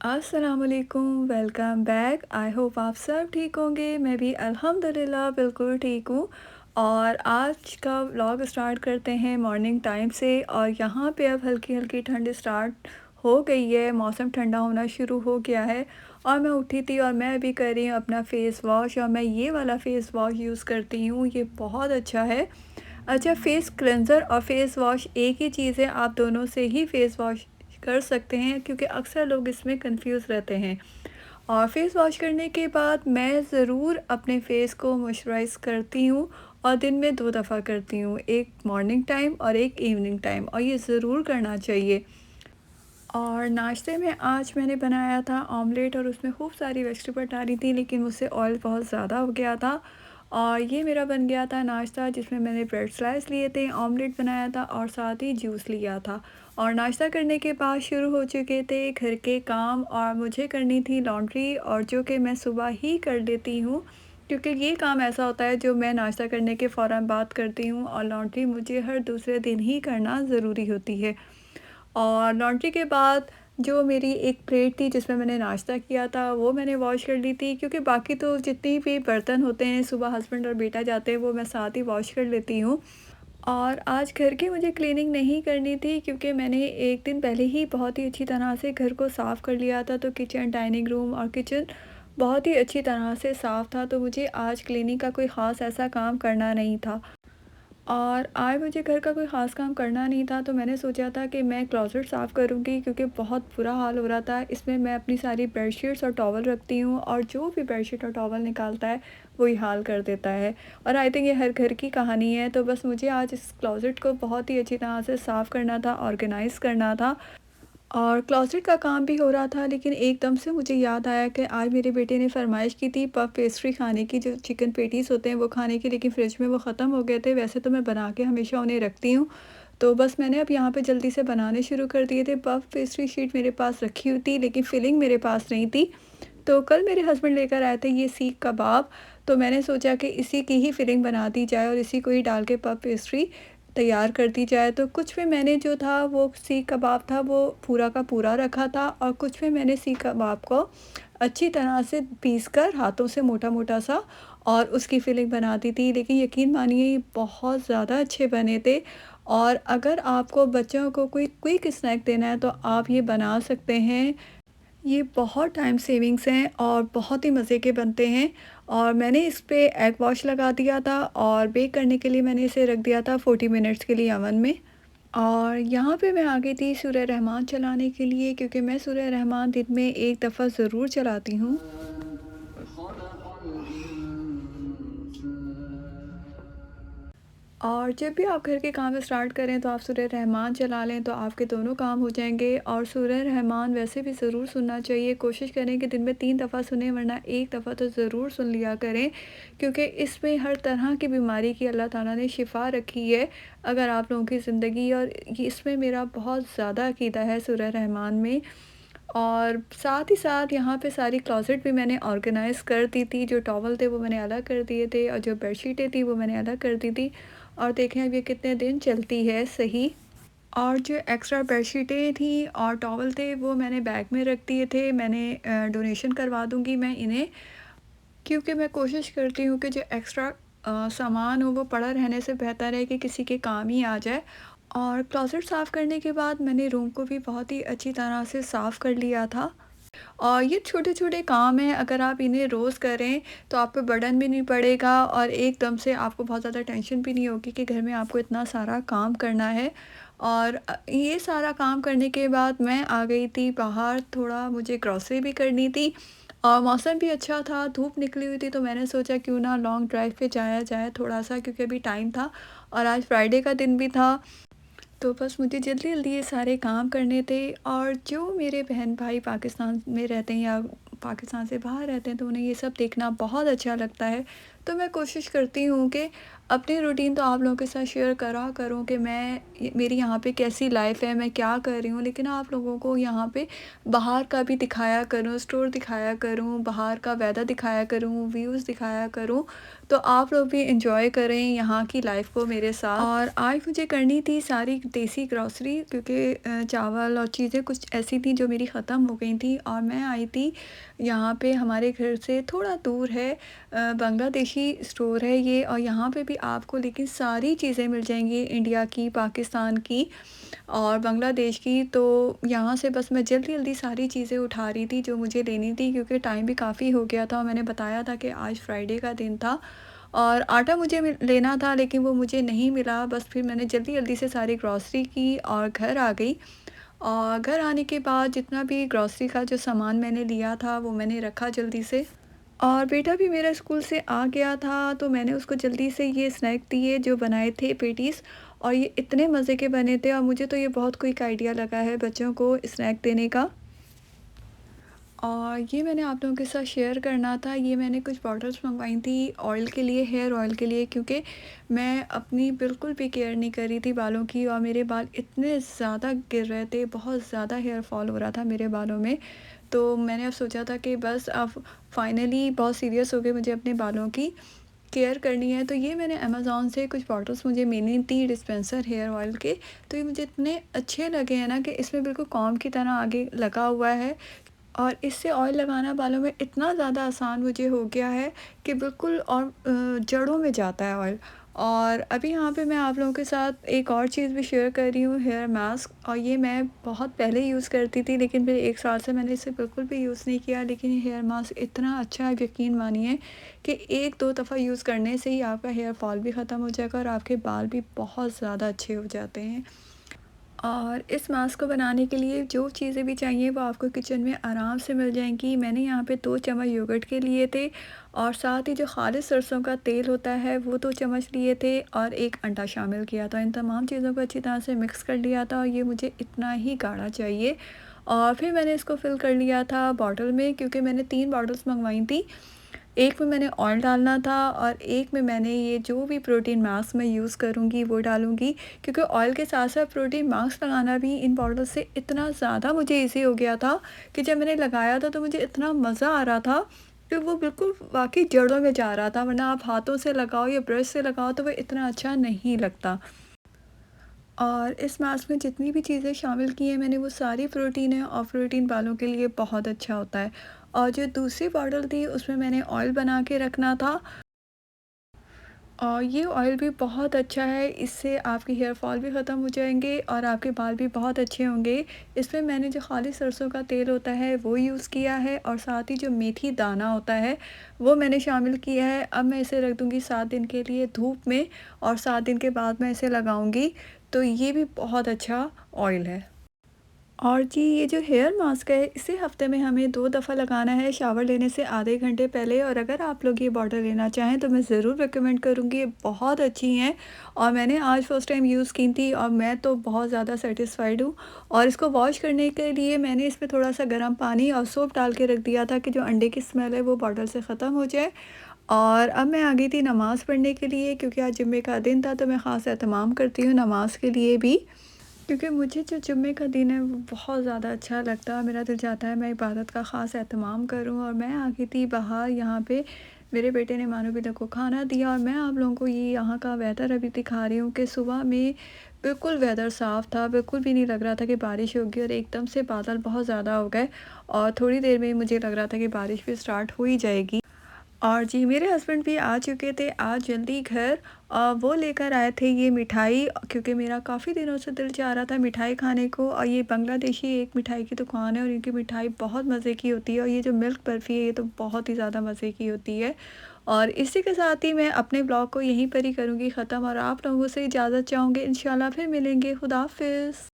अस्सलामुअलैकुम, welcome back. I hope आप सब ठीक होंगे। मैं भी अल्हम्दुलिल्लाह बिल्कुल ठीक हूँ। और आज का व्लॉग स्टार्ट करते हैं मॉर्निंग टाइम से। और यहाँ पे अब हल्की हल्की ठंड स्टार्ट हो गई है, मौसम ठंडा होना शुरू हो गया है। और मैं उठी थी और मैं अभी कर रही हूँ अपना फ़ेस वॉश। और मैं ये वाला फ़ेस वॉश यूज़ करती हूँ, ये बहुत अच्छा है। अच्छा, फ़ेस क्लेंज़र और फ़ेस वॉश एक ही चीज़ है, आप दोनों से ही फ़ेस वॉश कर सकते हैं क्योंकि अक्सर लोग इसमें कंफ्यूज रहते हैं। और फेस वॉश करने के बाद मैं ज़रूर अपने फेस को मॉइस्चराइज़ करती हूँ। और दिन में 2 दफ़ा करती हूँ, एक मॉर्निंग टाइम और एक इवनिंग टाइम, और ये ज़रूर करना चाहिए। और नाश्ते में आज मैंने बनाया था ऑमलेट, और उसमें खूब सारी वेजिटेबल डाली थी, लेकिन मुझसे ऑयल बहुत ज़्यादा हो गया था। और ये मेरा बन गया था नाश्ता, जिसमें मैंने ब्रेड स्लाइस लिए थे, ऑमलेट बनाया था और साथ ही जूस लिया था। और नाश्ता करने के बाद शुरू हो चुके थे घर के काम, और मुझे करनी थी लॉन्ड्री, और जो कि मैं सुबह ही कर लेती हूँ क्योंकि ये काम ऐसा होता है जो मैं नाश्ता करने के फ़ौरन बाद करती हूँ, और लॉन्ड्री मुझे हर दूसरे दिन ही करना ज़रूरी होती है। और लॉन्ड्री के बाद जो मेरी एक प्लेट थी जिसमें मैंने नाश्ता किया था, वो मैंने वॉश कर ली थी, क्योंकि बाकी तो जितनी भी बर्तन होते हैं सुबह हस्बैंड और बेटा जाते हैं वो मैं साथ ही वॉश कर लेती हूँ। और आज घर की मुझे क्लीनिंग नहीं करनी थी क्योंकि मैंने एक दिन पहले ही बहुत ही अच्छी तरह से घर को साफ़ कर लिया था, तो किचन, डाइनिंग रूम और किचन बहुत ही अच्छी तरह से साफ़ था, तो मुझे आज क्लीनिंग का कोई ख़ास ऐसा काम करना नहीं था। और आज मुझे घर का कोई ख़ास काम करना नहीं था, तो मैंने सोचा था कि मैं क्लोज़ेट साफ़ करूँगी क्योंकि बहुत बुरा हाल हो रहा था। इसमें मैं अपनी सारी बेडशीट्स और टॉवल रखती हूँ, और जो भी बेडशीट और टॉवल निकालता है वही हाल कर देता है। और आई थिंक ये हर घर की कहानी है, तो बस मुझे आज इस क्लोज़ेट को बहुत ही अच्छी तरह से साफ़ करना था, ऑर्गेनाइज़ करना था। और क्लोसेट का काम भी हो रहा था, लेकिन एकदम से मुझे याद आया कि आज मेरे बेटे ने फरमाइश की थी पफ पेस्ट्री खाने की, जो चिकन पेटीज़ होते हैं वो खाने की, लेकिन फ्रिज में वो ख़त्म हो गए थे। वैसे तो मैं बना के हमेशा उन्हें रखती हूँ, तो बस मैंने अब यहाँ पे जल्दी से बनाने शुरू कर दिए थे। पफ पेस्ट्री शीट मेरे पास रखी हुई थी, लेकिन फिलिंग मेरे पास नहीं थी। तो कल मेरे हस्बैंड लेकर आए थे ये सीख कबाब, तो मैंने सोचा कि इसी की ही फिलिंग बना दी जाए और इसी को ही डाल के पफ पेस्ट्री तैयार कर दी जाए। तो कुछ में मैंने जो था वो सीख कबाब था वो पूरा का पूरा रखा था, और कुछ में मैंने सीख कबाब को अच्छी तरह से पीस कर हाथों से मोटा मोटा सा और उसकी फिलिंग बना दी थी। लेकिन यकीन मानिए ये बहुत ज़्यादा अच्छे बने थे। और अगर आपको बच्चों को कोई क्विक स्नैक देना है तो आप ये बना सकते हैं। ये बहुत टाइम सेविंग्स हैं और बहुत ही मज़े के बनते हैं। और मैंने इस पे एग वॉश लगा दिया था, और बेक करने के लिए मैंने इसे रख दिया था 40 मिनट्स के लिए अवन में। और यहाँ पे मैं आ गई थी सूरह रहमान चलाने के लिए, क्योंकि मैं सूरह रहमान दिन में एक दफ़ा ज़रूर चलाती हूँ। और जब भी आप घर के काम स्टार्ट करें तो आप सूरह रहमान चला लें, तो आपके दोनों काम हो जाएंगे। और सूरह रहमान वैसे भी ज़रूर सुनना चाहिए, कोशिश करें कि दिन में 3 दफ़ा सुने, वरना एक दफ़ा तो ज़रूर सुन लिया करें, क्योंकि इसमें हर तरह की बीमारी की अल्लाह ताला ने शिफा रखी है अगर आप लोगों की ज़िंदगी। और इसमें मेरा बहुत ज़्यादा अकीदा है सूरह रहमान में। और साथ ही साथ यहाँ पे सारी क्लोसेट भी मैंने ऑर्गेनाइज़ कर दी थी, जो टॉवल थे वो मैंने अलग कर दिए थे, और जो बेडशीटें थी वो मैंने अलग कर दी थी। और देखें अब ये कितने दिन चलती है सही। और जो एक्स्ट्रा बेडशीटें थी और टॉवल थे वो मैंने बैग में रख दिए थे। मैंने डोनेशन करवा दूँगी मैं इन्हें, क्योंकि मैं कोशिश करती हूँ कि जो एक्स्ट्रा सामान हो वो पड़ा रहने से बेहतर है कि किसी के काम ही आ जाए। और क्लोसेट साफ़ करने के बाद मैंने रूम को भी बहुत ही अच्छी तरह से साफ़ कर लिया था। और ये छोटे-छोटे काम हैं, अगर आप इन्हें रोज़ करें तो आप पे बर्डन भी नहीं पड़ेगा, और एकदम से आपको बहुत ज़्यादा टेंशन भी नहीं होगी कि घर में आपको इतना सारा काम करना है। और ये सारा काम करने के बाद मैं आ गई थी बाहर, थोड़ा मुझे ग्रॉसरी भी करनी थी। और मौसम भी अच्छा था, धूप निकली हुई थी, तो मैंने सोचा क्यों ना लॉन्ग ड्राइव पे जाया जाए थोड़ा-सा, क्योंकि अभी टाइम था और आज फ्राइडे का दिन भी था। तो बस मुझे जल्दी-जल्दी ये सारे काम करने थे। और जो मेरे बहन-भाई पाकिस्तान में रहते हैं या पाकिस्तान से बाहर रहते हैं, तो उन्हें ये सब देखना बहुत अच्छा लगता है। तो मैं कोशिश करती हूँ कि अपनी रूटीन तो आप लोगों के साथ शेयर करा करूँ कि मेरी यहाँ पे कैसी लाइफ़ है, मैं क्या कर रही हूँ, लेकिन आप लोगों को यहाँ पे बाहर का भी दिखाया करूँ, स्टोर दिखाया करूँ, बाहर का वेदर दिखाया करूँ, व्यूज़ दिखाया करूँ, तो आप लोग भी एंजॉय करें यहाँ की लाइफ़ को मेरे साथ। और आज मुझे करनी थी सारी देसी ग्रॉसरी, क्योंकि चावल और चीज़ें कुछ ऐसी थी जो मेरी ख़त्म हो गई थी, और मैं आई थी यहाँ पे हमारे घर से थोड़ा दूर है, बांग्लादेशी स्टोर है ये, और यहाँ पे भी आपको लेकिन सारी चीज़ें मिल जाएंगी, इंडिया की, पाकिस्तान की और बांग्लादेश की। तो यहाँ से बस मैं जल्दी जल्दी सारी चीज़ें उठा रही थी जो मुझे लेनी थी, क्योंकि टाइम भी काफ़ी हो गया था, और मैंने बताया था कि आज फ्राइडे का दिन था और आटा मुझे लेना था, लेकिन वो मुझे नहीं मिला। बस फिर मैंने जल्दी जल्दी से सारी ग्रॉसरी की और घर आ गई। और घर आने के बाद जितना भी ग्रॉसरी का जो सामान मैंने लिया था वो मैंने रखा जल्दी से, और बेटा भी मेरा स्कूल से आ गया था, तो मैंने उसको जल्दी से ये स्नैक दिए जो बनाए थे पेटीज़, और ये इतने मज़े के बने थे, और मुझे तो ये बहुत क्विक आइडिया लगा है बच्चों को स्नैक देने का। और ये मैंने आप लोगों के साथ शेयर करना था। ये मैंने कुछ बॉटल्स मंगवाई थी ऑयल के लिए, हेयर ऑयल के लिए, क्योंकि मैं अपनी बिल्कुल भी केयर नहीं कर रही थी बालों की, और मेरे बाल इतने ज़्यादा गिर रहे थे, बहुत ज़्यादा हेयर फॉल हो रहा था मेरे बालों में। तो मैंने अब सोचा था कि बस अब फाइनली बहुत सीरियस हो गए, मुझे अपने बालों की केयर करनी है। तो ये मैंने अमेज़ॉन से कुछ बॉटल्स मुझे मिली थी, डिस्पेंसर हेयर ऑयल के। तो ये मुझे इतने अच्छे लगे हैं ना कि इसमें बिल्कुल कॉम्ब की तरह आगे लगा हुआ है, और इससे ऑयल लगाना बालों में इतना ज़्यादा आसान मुझे हो गया है कि बिल्कुल, और जड़ों में जाता है ऑयल। और अभी यहाँ पे मैं आप लोगों के साथ एक और चीज़ भी शेयर कर रही हूँ, हेयर मास्क। और ये मैं बहुत पहले यूज़ करती थी, लेकिन फिर 1 साल से मैंने इसे बिल्कुल भी यूज़ नहीं किया। लेकिन ये हेयर मास्क इतना अच्छा है, यकीन मानिए कि 1-2 दफ़ा यूज़ करने से ही आपका हेयर फॉल भी ख़त्म हो जाएगा, और आपके बाल भी बहुत ज़्यादा अच्छे हो जाते हैं। और इस मास्क को बनाने के लिए जो चीज़ें भी चाहिए वो आपको किचन में आराम से मिल जाएंगी। मैंने यहाँ पे 2 चम्मच योगर्ट के लिए थे, और साथ ही जो खालिस सरसों का तेल होता है वो 2 चम्मच लिए थे, और 1 अंडा शामिल किया था। इन तमाम चीज़ों को अच्छी तरह से मिक्स कर लिया था, और ये मुझे इतना ही गाढ़ा चाहिए। और फिर मैंने इसको फ़िल कर लिया था बॉटल में, क्योंकि मैंने 3 बॉटल्स मंगवाई थी। एक में मैंने ऑयल डालना था, और एक में मैंने ये जो भी प्रोटीन मास्क मैं यूज़ करूँगी वो डालूँगी, क्योंकि ऑयल के साथ साथ प्रोटीन मास्क लगाना भी इन बॉटल से इतना ज़्यादा मुझे ईज़ी हो गया था कि जब मैंने लगाया था तो मुझे इतना मज़ा आ रहा था कि वो बिल्कुल वाक़ई जड़ों में जा रहा था, वरना आप हाथों से लगाओ या ब्रश से लगाओ तो वो इतना अच्छा नहीं लगता। और इस मास्क में जितनी भी चीज़ें शामिल की हैं मैंने वो सारी प्रोटीन है, और प्रोटीन बालों के लिए बहुत अच्छा होता है। और जो दूसरी बॉटल थी उसमें मैंने ऑयल बना के रखना था, और ये ऑयल भी बहुत अच्छा है, इससे आपके हेयर फॉल भी ख़त्म हो जाएंगे और आपके बाल भी बहुत अच्छे होंगे। इसमें मैंने जो खाली सरसों का तेल होता है वो यूज़ किया है, और साथ ही जो मेथी दाना होता है वो मैंने शामिल किया है। अब मैं इसे रख दूँगी 7 दिन के लिए धूप में, और 7 दिन के बाद मैं इसे लगाऊँगी। तो ये भी बहुत अच्छा ऑयल है। और जी ये जो हेयर मास्क है इसे हफ्ते में हमें 2 दफ़ा लगाना है, शावर लेने से आधे घंटे पहले। और अगर आप लोग ये बॉटल लेना चाहें तो मैं ज़रूर रिकमेंड करूँगी, ये बहुत अच्छी हैं, और मैंने आज फर्स्ट टाइम यूज़ की थी, और मैं तो बहुत ज़्यादा सेटिस्फाइड हूँ। और इसको वॉश करने के लिए मैंने इसमें थोड़ा सा गर्म पानी और सोप डाल के रख दिया था कि जो अंडे की स्मेल है वो बॉटल से ख़त्म हो जाए। और अब मैं आ गई थी नमाज़ पढ़ने के लिए, क्योंकि आज जुम्मे का दिन था, तो मैं ख़ास एहतमाम करती हूँ नमाज़ के लिए भी, क्योंकि मुझे जो जुम्मे का दिन है वो बहुत ज़्यादा अच्छा लगता है। मेरा दिल चाहता है मैं इबादत का ख़ास एहतमाम करूँ। और मैं आ गई थी बाहर, यहाँ पे मेरे बेटे ने मानो बिल्ला को खाना दिया, और मैं आप लोगों को ये यहाँ का वेदर अभी दिखा रही हूँ कि सुबह में बिल्कुल वेदर साफ़ था, बिल्कुल भी नहीं लग रहा था कि बारिश होगी, और एकदम से बादल बहुत ज़्यादा हो गए, और थोड़ी देर में मुझे लग रहा था कि बारिश भी स्टार्ट हो ही जाएगी। और जी मेरे हस्बैंड भी आ चुके थे आज जल्दी घर, और वो लेकर आए थे ये मिठाई, क्योंकि मेरा काफ़ी दिनों से दिल चाह रहा था मिठाई खाने को। और ये बांग्लादेशी एक मिठाई की दुकान है, और इनकी मिठाई बहुत मज़े की होती है, और ये जो मिल्क बर्फ़ी है ये तो बहुत ही ज़्यादा मज़े की होती है। और इसी के साथ ही मैं अपने ब्लॉग को यहीं पर ही करूँगी ख़त्म, और आप लोगों से इजाज़त चाहूँगी। इंशाल्लाह फिर मिलेंगे। खुदा हाफ़िज़।